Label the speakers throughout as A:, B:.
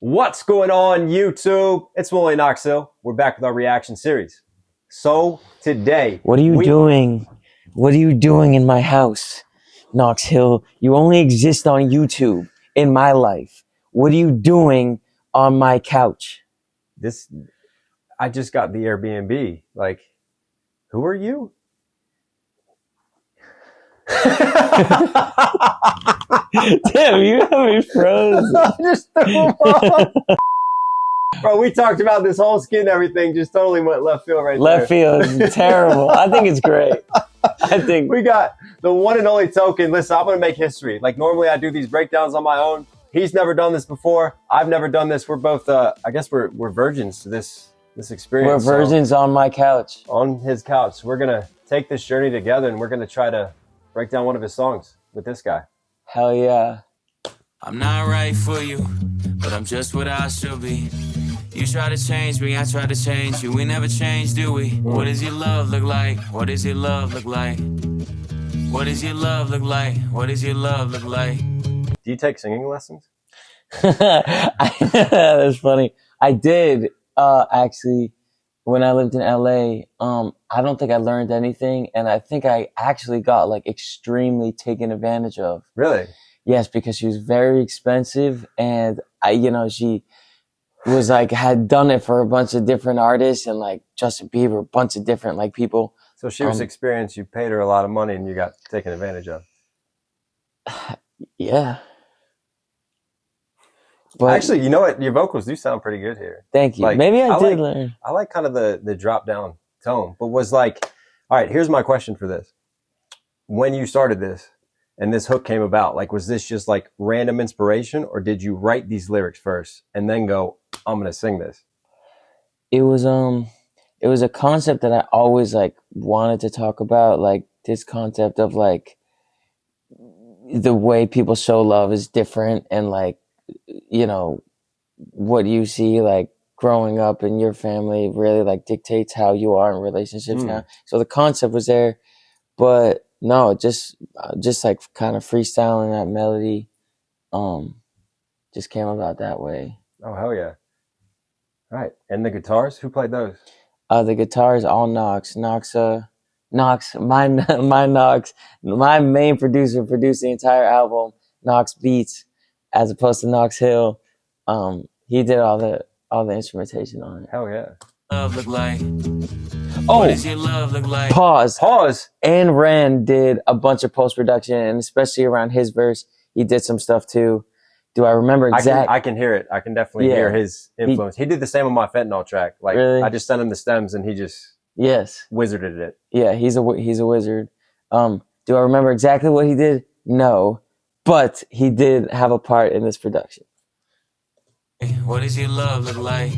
A: What's going on, YouTube? It's Willie Knox. We're back with our reaction series. So today,
B: What are you doing? What are you doing in my house, Knox Hill? You only exist on YouTube in my life. What are you doing on my couch?
A: I just got the Airbnb. Like, who are you?
B: Damn, you have me frozen.
A: Just threw him off. Bro, we talked about this whole skin everything. Just totally went left field right
B: Left
A: there.
B: field is terrible. I think it's great. I think
A: we got the one and only Token. Listen, I'm gonna make history. Like normally, I do these breakdowns on my own. He's never done this before. I've never done this. We're both, I guess, we're virgins to this experience.
B: We're virgins on my couch.
A: On his couch. We're gonna take this journey together, and we're gonna try to break down one of his songs with this guy.
B: Hell yeah.
C: I'm not right for you, but I'm just what I should be. You try to change me, I try to change you. We never change, do we? What does your love look like? What does your love look like? What does your love look like? What does your love look like?
A: Do you take singing lessons?
B: That's funny. I did actually when I lived in LA. I don't think I learned anything, and I think I actually got like extremely taken advantage of.
A: Really?
B: Yes, because she was very expensive, and she was like had done it for a bunch of different artists and like Justin Bieber, a bunch of different like people.
A: So she was experienced. You paid her a lot of money, and you got taken advantage of.
B: Yeah. But
A: actually, you know what? Your vocals do sound pretty good here.
B: Thank you.
A: Like,
B: Maybe I did learn.
A: I like kind of the drop down tone, but was like, all right, here's my question for this. When you started this and this hook came about, like, was this just like random inspiration, or did you write these lyrics first and then go, I'm going to sing this?
B: It was a concept that I always like wanted to talk about, like this concept of like the way people show love is different, and like, what you see like growing up in your family really like dictates how you are in relationships now. So the concept was there, but no, just like kind of freestyling that melody, just came about that way.
A: Oh, hell yeah. All right. And the guitars, who played those?
B: The guitars, all Knox, my Knox, my main producer produced the entire album, Knox Beats, as opposed to Knox Hill. He did all the instrumentation on it.
A: Hell yeah.
C: Love look like.
B: Oh,
C: what does your love look like?
B: Pause. And Rand did a bunch of post-production, and especially around his verse, he did some stuff too. Do I remember exactly?
A: I can hear it. I can definitely hear his influence. He did the same on my Fentanyl track. Like, really? I just sent him the stems, and he just wizarded it.
B: Yeah, he's a wizard. Do I remember exactly what he did? No, but he did have a part in this production.
C: What does your love look like?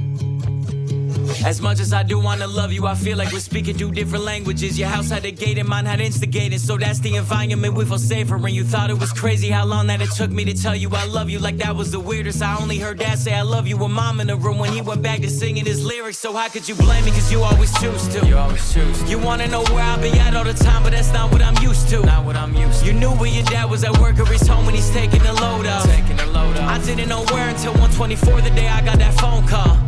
C: As much as I do want to love you, I feel like we're speaking two different languages. Your house had a gate and mine had instigated, so that's the environment we feel safer in. You thought it was crazy how long that it took me to tell you I love you, like that was the weirdest. I only heard dad say I love you with mom in the room when he went back to singing his lyrics. So how could you blame me, cause you always choose to. You always choose to. You wanna know where I'll be at all the time, but that's not what I'm used to. Not what I'm used to. You knew where your dad was at work or he's home when he's taking the load off. I didn't know where until 1:24 the day I got that phone call.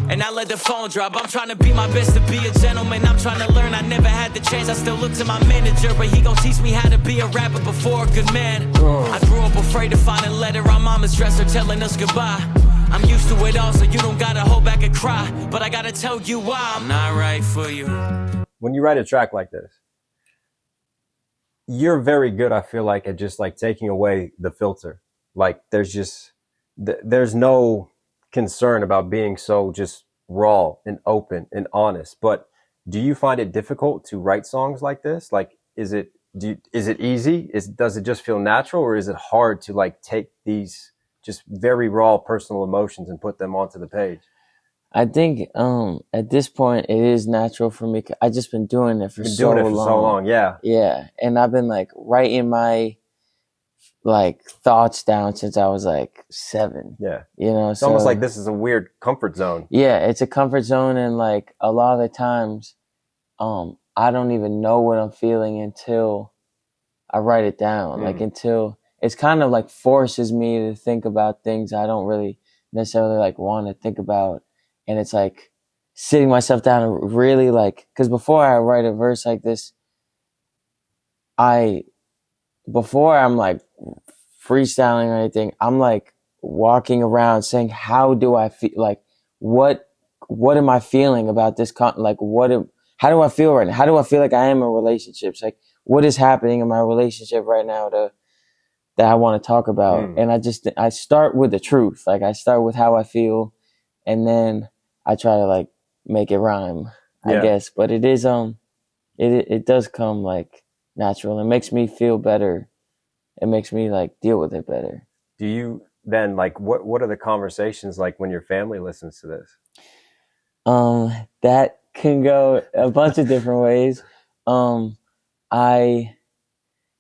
C: And I let the phone drop. I'm trying to be my best to be a gentleman. I'm trying to learn. I never had the chance. I still look to my manager, but he gon' teach me how to be a rapper before a good man. I grew up afraid to find a letter on mama's dresser telling us goodbye. I'm used to it all, so you don't gotta hold back and cry. But I gotta tell you why I'm not right for you.
A: When you write a track like this, you're very good, I feel like, at just like taking away the filter. Like there's no concern about being so just raw and open and honest. But do you find it difficult to write songs like this? Like, is it easy? Does it just feel natural, or is it hard to like take these just very raw personal emotions and put them onto the page?
B: I think at this point it is natural for me. I just been doing it for so long. Yeah, and I've been like writing my like thoughts down since I was like 7.
A: Yeah.
B: It's
A: almost like this is a weird comfort zone.
B: Yeah, it's a comfort zone, and like a lot of the times I don't even know what I'm feeling until I write it down. Like until it's kind of like forces me to think about things I don't really necessarily like want to think about. And it's like sitting myself down and really like, because before I write a verse like this, before I'm like freestyling or anything, I'm like walking around saying, how do I feel? Like, what am I feeling about this? Like, how do I feel right now? How do I feel like I am in relationships? Like, what is happening in my relationship right now that I want to talk about? And I start with the truth. Like, I start with how I feel, and then I try to like make it rhyme, I guess. But it is, it does come like natural. It makes me feel better. It makes me like deal with it better.
A: Do you then like, what are the conversations like when your family listens to this?
B: That can go a bunch of different ways.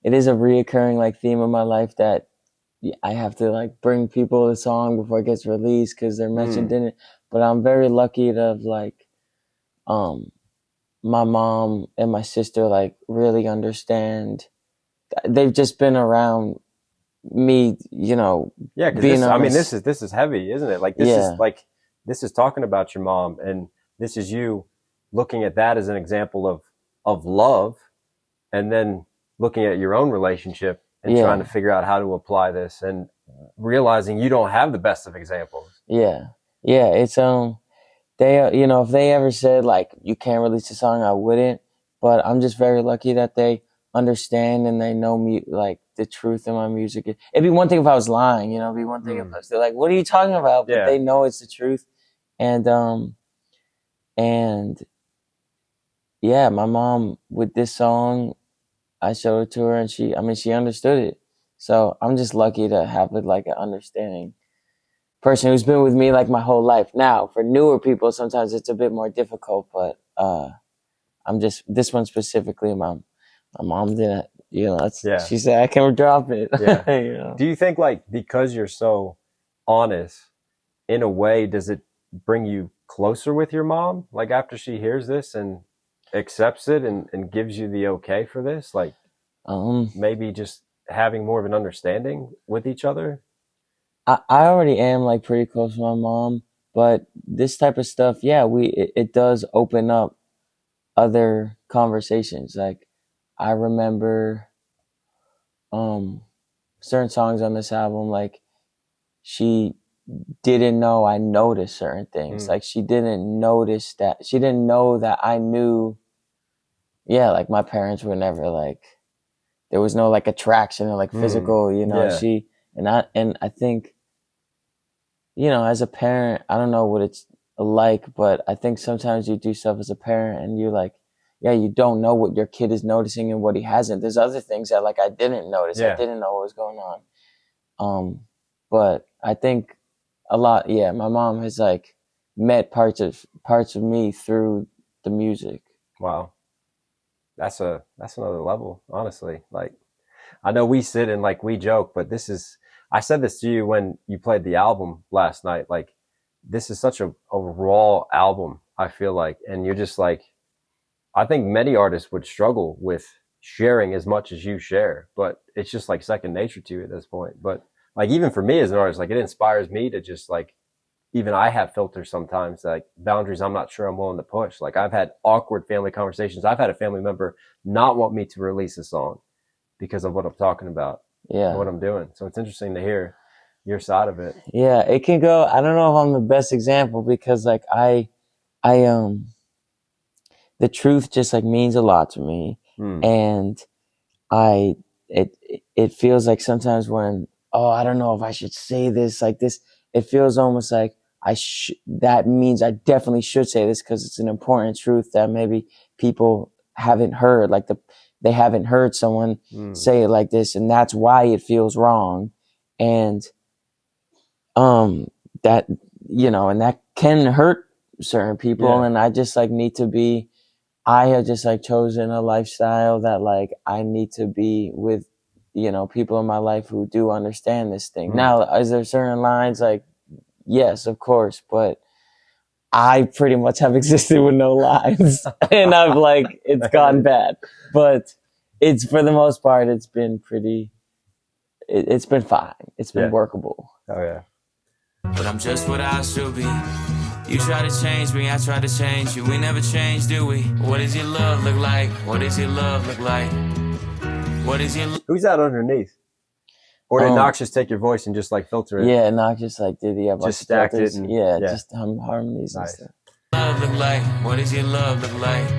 B: It is a reoccurring like theme of my life that I have to like bring people the song before it gets released because they're mentioned in it. But I'm very lucky to have like, my mom and my sister like really understand. They've just been around me, you know.
A: Yeah, because this is heavy, isn't it? Like this is talking about your mom, and this is you looking at that as an example of love, and then looking at your own relationship and trying to figure out how to apply this, and realizing you don't have the best of examples.
B: Yeah, it's they, you know, if they ever said like you can't release a song, I wouldn't. But I'm just very lucky that they understand and they know me, like the truth in my music. It'd be one thing if I was lying, you know. It'd be one thing if they're like, "What are you talking about?" But they know it's the truth, and yeah, my mom with this song, I showed it to her, and she understood it. So I'm just lucky to have it like an understanding person who's been with me like my whole life. Now, for newer people, sometimes it's a bit more difficult, but I'm just, this one specifically, my mom didn't, you know, she said I can drop it.
A: Yeah.
B: You know?
A: Do you think like because you're so honest, in a way, does it bring you closer with your mom? Like after she hears this and accepts it and gives you the okay for this, like maybe just having more of an understanding with each other?
B: I already am like pretty close to my mom, but this type of stuff, it does open up other conversations. Like I remember certain songs on this album, like she didn't know I noticed certain things. Like she didn't know that I knew. Yeah, like my parents were never like, there was no like attraction or like physical, you know. And I think, you know, as a parent, I don't know what it's like, but I think sometimes you do stuff as a parent and you're like, you don't know what your kid is noticing and what he hasn't. There's other things that like I didn't notice. I didn't know what was going on. But I think a lot, my mom has like met parts of me through the music.
A: Wow. That's another level, honestly. Like, I know we sit and like we joke, but I said this to you when you played the album last night. Like, this is such a raw album, I feel like. And you're just like, I think many artists would struggle with sharing as much as you share, but it's just like second nature to you at this point. But like, even for me as an artist, like it inspires me to just like, even I have filters sometimes, like boundaries I'm not sure I'm willing to push. Like I've had awkward family conversations. I've had a family member not want me to release a song because of what I'm talking about, what I'm doing. So it's interesting to hear your side of it.
B: Yeah, it can go. I don't know if I'm the best example because like the truth just like means a lot to me, and it feels like sometimes when I don't know if I should say this like this. It feels almost like that means I definitely should say this because it's an important truth that maybe people haven't heard. Like they haven't heard someone say it like this, and that's why it feels wrong. And that, you know, and that can hurt certain people. And I just like I have just like chosen a lifestyle that like I need to be with, you know, people in my life who do understand this thing. Now, is there certain lines like, yes, of course, but I pretty much have existed with no lines and I've like, it's gone bad, but it's for the most part, it's been pretty, it's been fine. It's been workable.
A: Oh yeah.
C: but I'm just what I should be. You try to change me, I try to change you. We never change, do we? What does your love look like? What does your love look like? What is your
A: Who's that underneath? Or did Knox just take your voice and just like filter it?
B: Yeah, Knox just like did
A: just stacked it. And,
B: yeah, just harmonies and stuff.
C: Love look like? What does your love look like?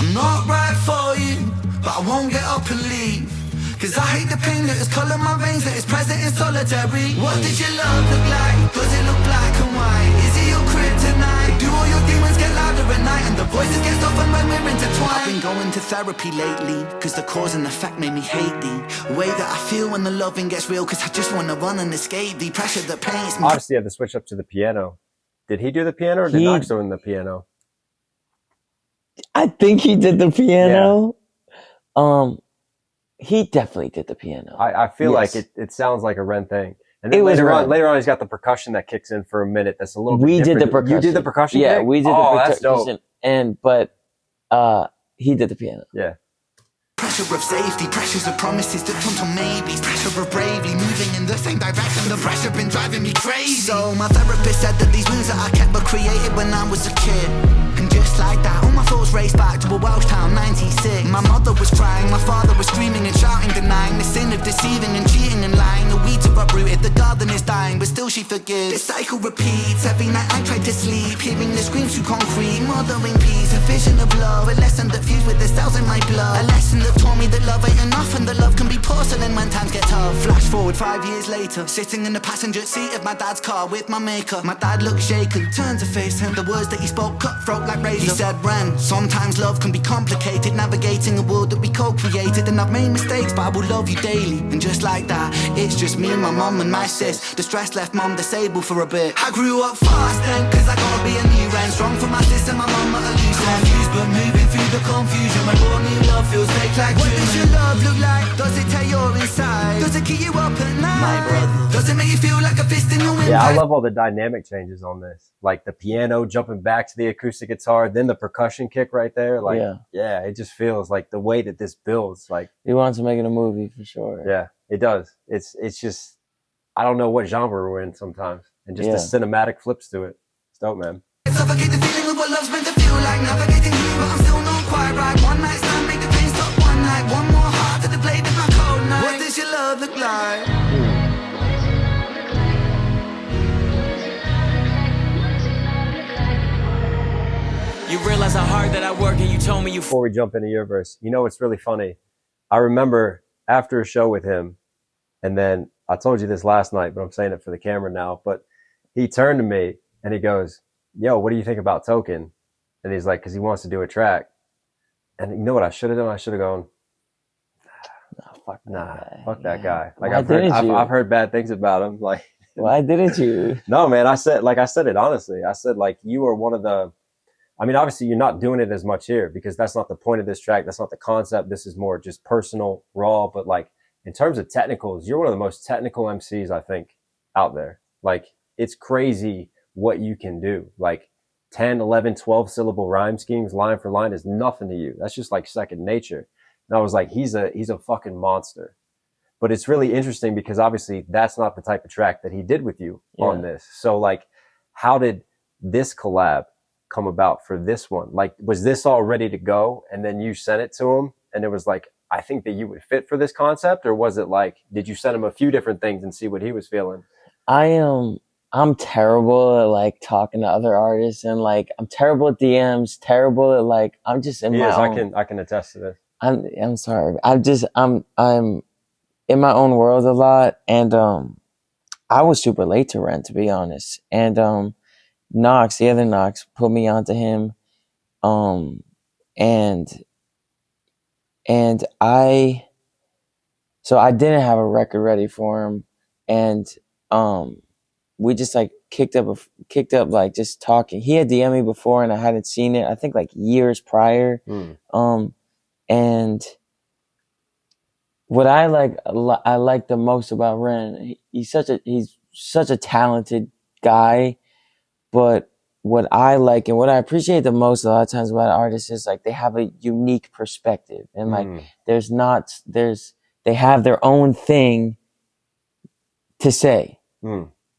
D: I'm not right for you, but I won't get up and leave. Cause I hate the pain that is colour my veins, that is present in solitary. What does your love look like? Does it look black and white? Is it your kryptonite? Do all your demons get louder at night and the voices get softened when we're intertwined? I've been going to therapy lately, cause the cause and effect made me hate the way that I feel when the loving gets real. Cause I just wanna run and escape the pressure that paints me.
A: Obviously, you have to switch up to the piano. Did he do the piano or did Knox do the piano?
B: I think he did the piano. Yeah. He definitely did the piano.
A: I feel like it sounds like a Ren thing. And then later on, he's got the percussion that kicks in for a minute. That's a little bit different.
B: Did the percussion.
A: You did the percussion?
B: Yeah,
A: kick?
B: We did the percussion.
A: That's dope.
B: But he did the piano.
A: Yeah.
D: Pressure of safety, pressures of promises that come to maybes. Pressure of bravely moving in the same direction. The pressure been driving me crazy. So my therapist said that these wounds that I kept were created when I was a kid. And just like that, all my thoughts raced back to a Welsh town, 96. My mother was crying, my father was screaming and shouting, denying the sin of deceiving and cheating and lying. The weeds are uprooted, the garden is dying, but still she forgives. This cycle repeats, every night I try to sleep, hearing the screams through concrete, mothering peace, a vision of love, a lesson that fused with the cells in my blood, a lesson that taught me that love ain't enough and that love can be porcelain when times get tough. Flash forward 5 years later, sitting in the passenger seat of my dad's car with my maker. My dad looked shaken, turned to face him, the words that he spoke cutthroat like razor. He said, Ren, sometimes love can be complicated, navigating a world that we co-created. And I've made mistakes, but I will love you daily. And just like that, it's just me and my mum and my sis. The stress left mum disabled for a bit. I grew up fast then, cause I gotta be a new Ren. Strong for my sister, my mum at a loose end. Confused but moving through the confusion. My born new love feels fake like what does your love look like? Does it tear your inside? Does it keep you up at night? My brother. Does it make you feel like a fist in your wind?
A: Yeah, I love all the dynamic changes on this. Like the piano jumping back to the acoustic guitar, then the percussion kick right there. Like, yeah, it just feels like the way that this builds. Like
B: he wants to make it a movie for sure.
A: Yeah, it does. It's just, I don't know what genre we're in sometimes, and just the cinematic flips to it. It's dope, man.
D: Suffocate the feeling of what love's meant to feel like. Navigating you, but I'm still not quite right. One night stand, make the pain stop one night. One more heart to the blade of my cold night. What does your love look like?
C: You realize how hard that I work and you told me you...
A: Before we jump into your verse, you know, it's really funny. I remember after a show with him, and then I told you this last night, but I'm saying it for the camera now, but he turned to me and he goes, yo, what do you think about Token? And he's like, because he wants to do a track. And you know what I should have done? I should have gone, fuck that guy. Like I've heard bad things about him. Like,
B: why didn't you?
A: No, man, I said it honestly. I said, like, you are one of the, I mean, obviously you're not doing it as much here because that's not the point of this track. That's not the concept. This is more just personal, raw. But like in terms of technicals, you're one of the most technical MCs I think out there. Like it's crazy what you can do. Like 10, 11, 12 syllable rhyme schemes, line for line is nothing to you. That's just like second nature. And I was like, he's a fucking monster. But it's really interesting because obviously that's not the type of track that he did with you on this. So like, how did this collab come about for this one? Like, was this all ready to go and then you sent it to him and it was like, I think that you would fit for this concept? Or was it like, did you send him a few different things and see what he was feeling?
B: I'm terrible at like talking to other artists and like I'm terrible at DMs, terrible at like I'm just in my own.
A: I can attest to this.
B: I'm sorry. I'm in my own world a lot, and I was super late to Ren, to be honest. And Knox, the other Knox, put me onto him, and I didn't have a record ready for him, and we just like kicked up like just talking. He had DM'd me before and I hadn't seen it, I think like years prior. And what I like the most about Ren, he's such a talented guy, but what I like and what I appreciate the most a lot of times about artists is like they have a unique perspective and like they have their own thing to say.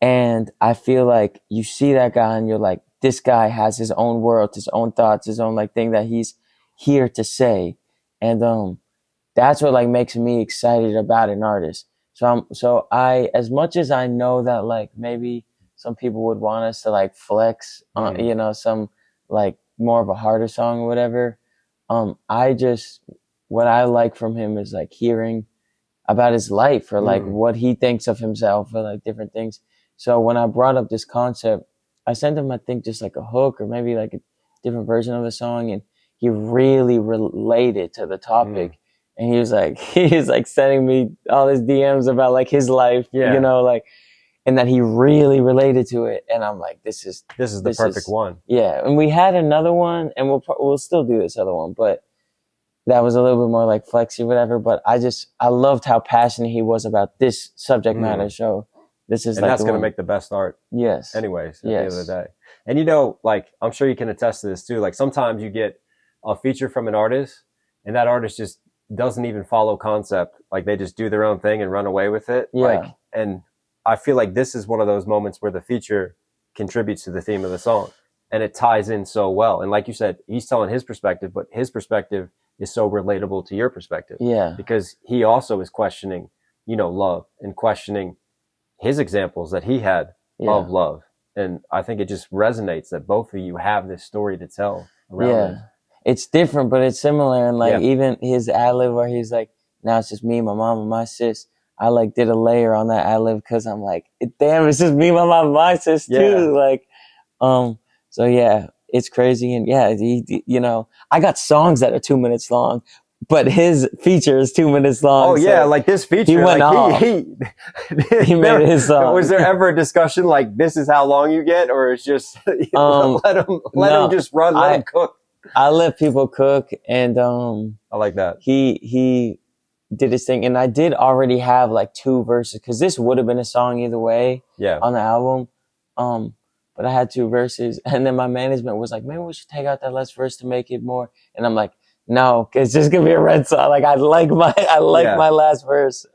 B: And I feel like you see that guy and you're like, this guy has his own world, his own thoughts, his own like thing that he's here to say. And that's what like makes me excited about an artist. So I, as much as I know that like maybe some people would want us to like flex on, you know, some like more of a harder song or whatever. What I like from him is like hearing about his life or like what he thinks of himself or like different things. So when I brought up this concept, I sent him, I think, just like a hook or maybe like a different version of the song, and he really related to the topic. And he was like sending me all his DMs about like his life, you know, like, and that he really related to it. And I'm like, this is
A: the perfect one.
B: Yeah. And we had another one, and we'll still do this other one, but that was a little bit more like flexy, whatever. But I loved how passionate he was about this subject matter. So this is, and like,
A: that's going to make the best art.
B: Yes.
A: Anyways, at the end of the day. And you know, like, I'm sure you can attest to this too. Like sometimes you get a feature from an artist and that artist just doesn't even follow concept. Like they just do their own thing and run away with it.
B: Yeah.
A: Like, and I feel like this is one of those moments where the feature contributes to the theme of the song and it ties in so well. And like you said, he's telling his perspective, but his perspective is so relatable to your perspective.
B: Yeah.
A: Because he also is questioning, you know, love and questioning his examples that he had of love. And I think it just resonates that both of you have this story to tell around it.
B: It's different, but it's similar. And like even his ad-lib where he's like, now it's just me, my mom, and my sis. I like did a layer on that ad-lib because I'm like, damn, it's just me, my mom, and my sis too. Like, so yeah, it's crazy. And yeah, he, you know, I got songs that are 2 minutes long, but his feature is 2 minutes long.
A: Oh yeah, like this feature,
B: he went off.
A: He
B: made it his song.
A: Was there ever a discussion like this is how long you get, or it's just let him just run, let him cook?
B: I let people cook, and
A: I like that.
B: He did his thing, and I did already have like 2 verses because this would have been a song either way on the album. But I had 2 verses, and then my management was like, maybe we should take out that last verse to make it more. And I'm like, no, it's just gonna be a red song. Like I like my last verse.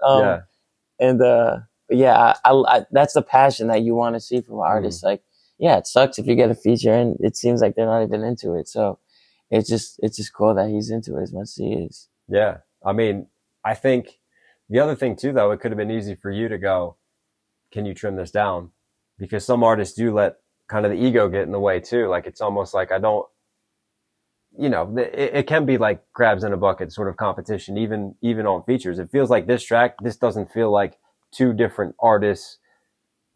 B: And I that's the passion that you want to see from artists. Like, yeah, it sucks if you get a feature and it seems like they're not even into it. So it's just cool that he's into it as much as he is.
A: Yeah. I mean, I think the other thing too, though, it could have been easy for you to go, can you trim this down? Because some artists do let kind of the ego get in the way too. Like it's almost like I don't, you know, it can be like crabs in a bucket sort of competition, even on features. It feels like this doesn't feel like 2 different artists,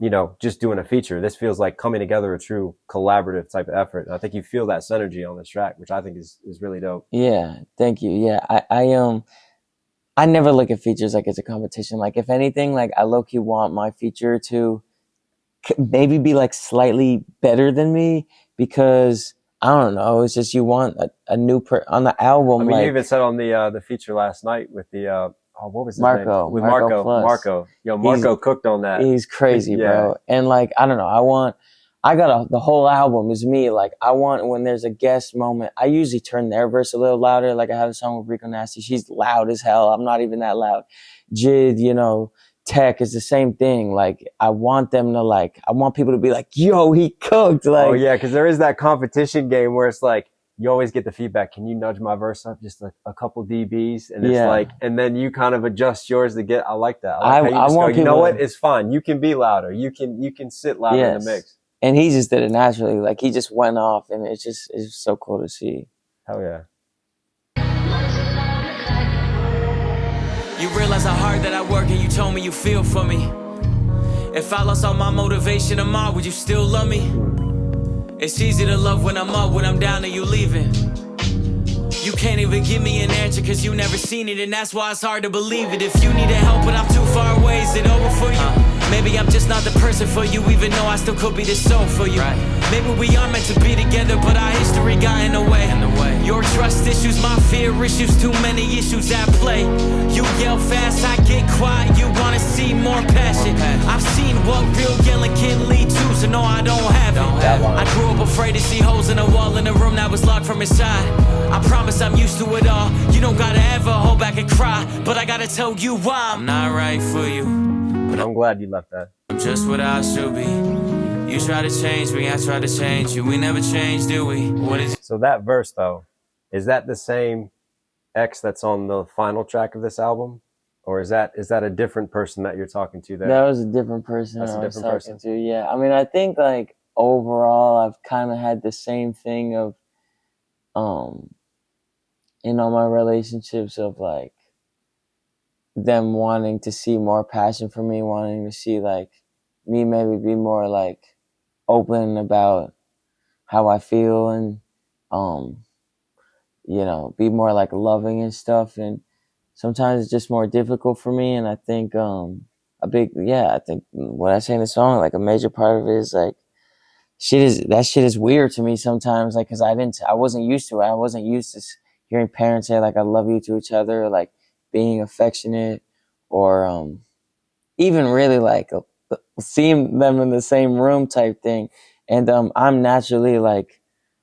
A: you know, just doing a feature. This feels like coming together, a true collaborative type of effort. And I think you feel that synergy on this track, which I think is really dope.
B: Yeah, thank you. Yeah, I never look at features like it's a competition. Like if anything, like I low-key want my feature to maybe be like slightly better than me because I don't know. It's just you want a new on the album.
A: I mean,
B: like,
A: you even said on the feature last night with the what was his
B: Marco
A: name? With
B: Marco.
A: Yo, Marco cooked on that.
B: He's crazy, bro. And like I don't know. The whole album is me. Like I want when there's a guest moment, I usually turn their verse a little louder. Like I have a song with Rico Nasty. She's loud as hell. I'm not even that loud. Jid, you know. Tech is the same thing. Like I want people to be like, yo, he cooked. Like,
A: oh yeah, because there is that competition game where it's like you always get the feedback, can you nudge my verse up just a couple dBs? And it's like, and then you kind of adjust yours to get. I like that. I want you know what, it's fine, you can be louder, you can sit louder in the mix.
B: And he just did it naturally. Like he just went off, and it's so cool to see.
A: Hell yeah.
C: You realize how hard that I work and you told me you feel for me. If I lost all my motivation tomorrow, would you still love me? It's easy to love when I'm up, when I'm down and you leaving. You can't even give me an answer cause you never seen it, and that's why it's hard to believe it. If you need help but I'm too far away, is it over for you? Maybe I'm just not the person for you, even though I still could be the soul for you. Maybe we are meant to be together, but our history got in the way. Your trust issues, my fear issues, too many issues at play. You yell fast, I get quiet, you wanna see more passion. I've seen what real yelling can lead to, so no, I don't have it. I grew up afraid to see holes in a wall in a room that was locked from inside. I promise I'm used to it all. You don't gotta ever hold back and cry, but I gotta tell you why I'm not right for you.
A: I'm glad you left that.
C: I'm just what I should be. You try to change me, I try to change you. We never change, do we? What is
A: So that verse though, is that the same X that's on the final track of this album? Or is that a different person that you're talking to there?
B: That was a different person
A: That's
B: I
A: a
B: was
A: different
B: talking
A: person.
B: to. Yeah, I mean, I think like overall, I've kind of had the same thing of, in all my relationships of like them wanting to see more passion for me, wanting to see like me maybe be more like open about how I feel and, you know, be more like loving and stuff. And sometimes it's just more difficult for me. And I think, I think what I say in the song, like a major part of it is like, that shit is weird to me sometimes. Like, cause I wasn't used to it. I wasn't used to hearing parents say like, I love you to each other, or like being affectionate, or, even really like seeing them in the same room type thing. And, I'm naturally like,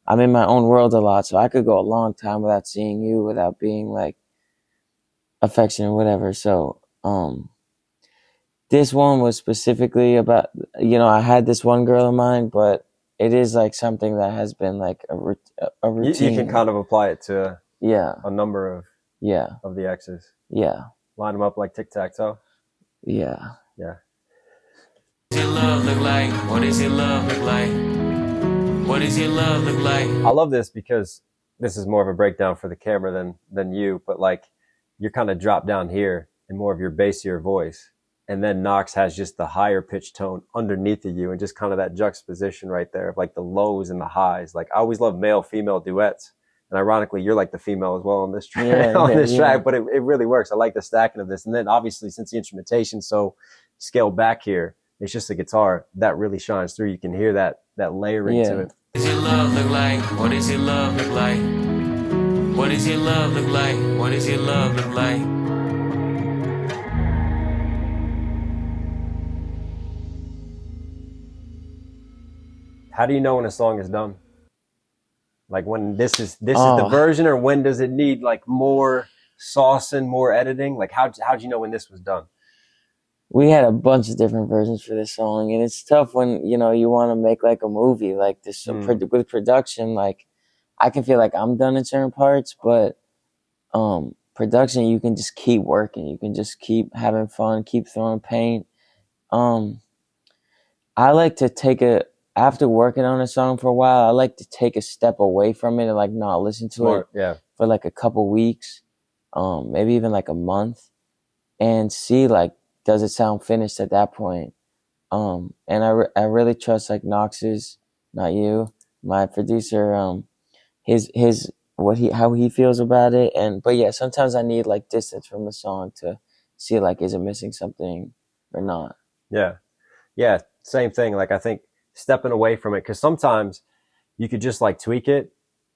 B: I'm in my own world a lot. So I could go a long time without seeing you, without being like affectionate or whatever. So, this one was specifically about, you know, I had this one girl in mind, but it is like something that has been like a routine.
A: You can kind of apply it to
B: yeah,
A: a number of the X's.
B: Yeah.
A: Line them up like tic-tac-toe.
B: Yeah.
A: Yeah.
C: What does your love look like? What does your love look like? What does your love look like?
A: I love this because this is more of a breakdown for the camera than you, but like you're kind of dropped down here in more of your bassier voice. And then Knox has just the higher pitched tone underneath of you and just kind of that juxtaposition right there of like the lows and the highs. Like I always love male female duets. And ironically, you're like the female as well on this track, track, but it really works. I like the stacking of this. And then obviously since the instrumentation so scaled back here, it's just a guitar that really shines through. You can hear that layering to it.
C: What does your love look like? What does your love look like? What does your love look like? What does your love look like?
A: How do you know when a song is done? Like when this is the version, or when does it need like more sauce and more editing? Like how'd you know when this was done?
B: We had a bunch of different versions for this song, and it's tough when, you know, you want to make like a movie like this. So with production, like I can feel like I'm done in certain parts, but production, you can just keep working. You can just keep having fun, keep throwing paint. I like to after working on a song for a while, I like to take a step away from it and like not listen to it for like a couple weeks, maybe even like a month, and see like, does it sound finished at that point? And I really trust like Knox's, not you, my producer, how he feels about it. But yeah, sometimes I need like distance from the song to see like, is it missing something or not?
A: Yeah, same thing. Like I think stepping away from it, because sometimes you could just like tweak it,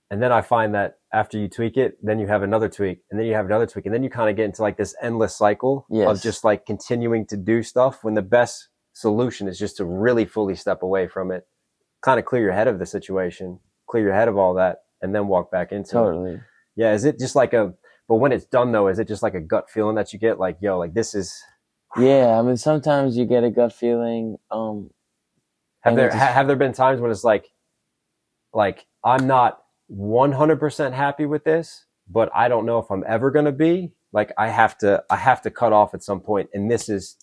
A: and then I find that after you tweak it, then you have another tweak, and then you have another tweak, and then you kind of get into like this endless cycle of just like continuing to do stuff, when the best solution is just to really fully step away from it, kind of clear your head of the situation, clear your head of all that, and then walk back into it. Yeah, is it just like but when it's done though, is it just like a gut feeling that you get like, yo, like this is...
B: Yeah, I mean, sometimes you get a gut feeling.
A: Have there been times when it's like I'm not 100% happy with this, but I don't know if I'm ever going to be, like I have to cut off at some point, and this is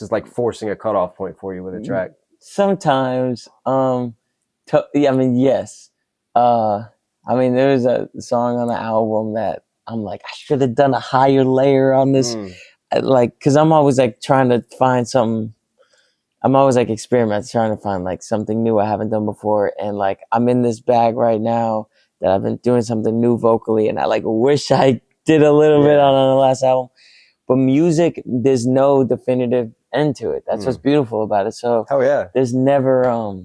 A: like forcing a cutoff point for you with a track?
B: Sometimes, I mean, yes. I mean, there was a song on the album that I'm like, I should have done a higher layer on this. Like, cause I'm always like trying to find something. I'm always like experimenting, trying to find like something new I haven't done before. And like, I'm in this bag right now that I've been doing something new vocally, and I like wish I did a little bit on the last album. But music, there's no definitive end to it. That's what's beautiful about it. So there's never,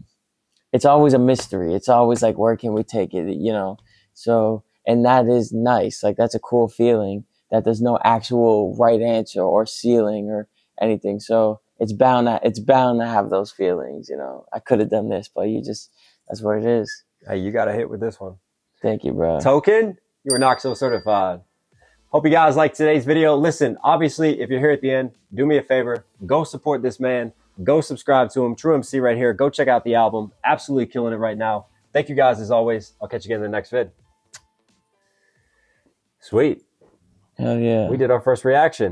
B: it's always a mystery. It's always like, where can we take it? You know? So, and that is nice. Like, that's a cool feeling that there's no actual right answer or ceiling or anything. So it's bound to have those feelings, you know. I could have done this, but that's what it is.
A: Hey, you got a hit with this one.
B: Thank you, bro.
A: Token, you were Knox certified. Hope you guys liked today's video. Listen, obviously, if you're here at the end, do me a favor. Go support this man. Go subscribe to him. True MC right here. Go check out the album. Absolutely killing it right now. Thank you guys as always. I'll catch you again in the next vid. Sweet.
B: Hell yeah.
A: We did our first reaction.